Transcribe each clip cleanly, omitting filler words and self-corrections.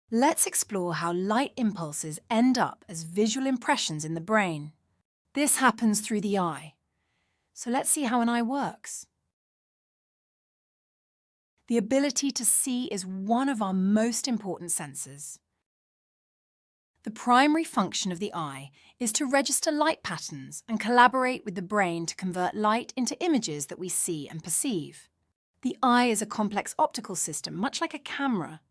Let's explore how light impulses end up as visual impressions in the brain. This happens through the eye. So let's see how an eye works. The ability to see is one of our most important senses. The primary function of the eye is to register light patterns and collaborate with the brain to convert light into images that we see and perceive. The eye is a complex optical system, much like a camera.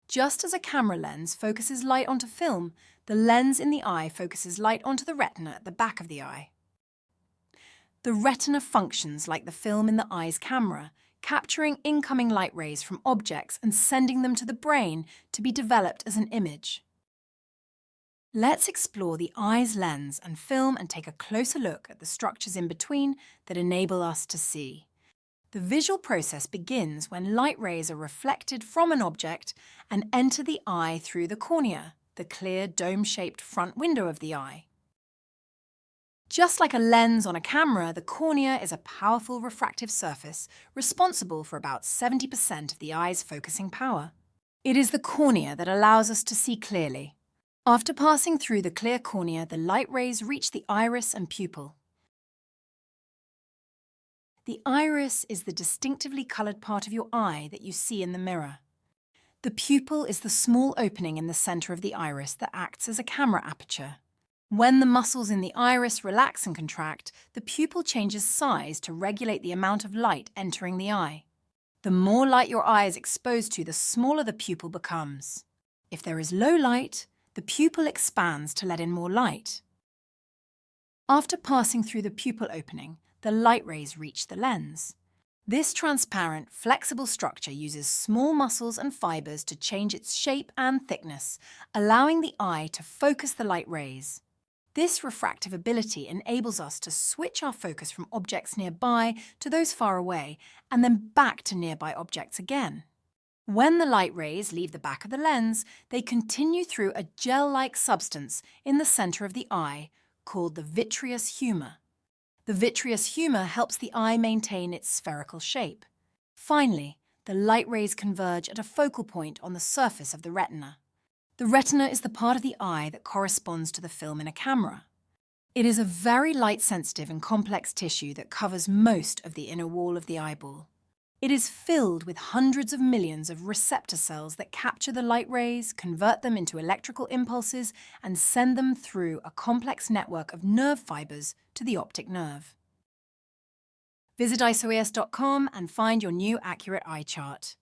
Just as a camera lens focuses light onto film, the lens in the eye focuses light onto the retina at the back of the eye. The retina functions like the film in the eye's camera, capturing incoming light rays from objects and sending them to the brain to be developed as an image. Let's explore the eye's lens and film and take a closer look at the structures in between that enable us to see. The visual process begins when light rays are reflected from an object and enter the eye through the cornea, the clear dome-shaped front window of the eye. Just like a lens on a camera, the cornea is a powerful refractive surface responsible for about 70% of the eye's focusing power. It is the cornea that allows us to see clearly. After passing through the clear cornea, the light rays reach the iris and pupil. The iris is the distinctively colored part of your eye that you see in the mirror. The pupil is the small opening in the center of the iris that acts as a camera aperture. When the muscles in the iris relax and contract, the pupil changes size to regulate the amount of light entering the eye. The more light your eye is exposed to, the smaller the pupil becomes. If there is low light, the pupil expands to let in more light. After passing through the pupil opening, the light rays reach the lens. This transparent, flexible structure uses small muscles and fibers to change its shape and thickness, allowing the eye to focus the light rays. This refractive ability enables us to switch our focus from objects nearby to those far away, and then back to nearby objects again. When the light rays leave the back of the lens, they continue through a gel-like substance in the center of the eye called the vitreous humor. The vitreous humor helps the eye maintain its spherical shape. Finally, the light rays converge at a focal point on the surface of the retina. The retina is the part of the eye that corresponds to the film in a camera. It is a very light-sensitive and complex tissue that covers most of the inner wall of the eyeball. It is filled with hundreds of millions of receptor cells that capture the light rays, convert them into electrical impulses, and send them through a complex network of nerve fibers to the optic nerve. Visit isoeas.com and find your new accurate eye chart.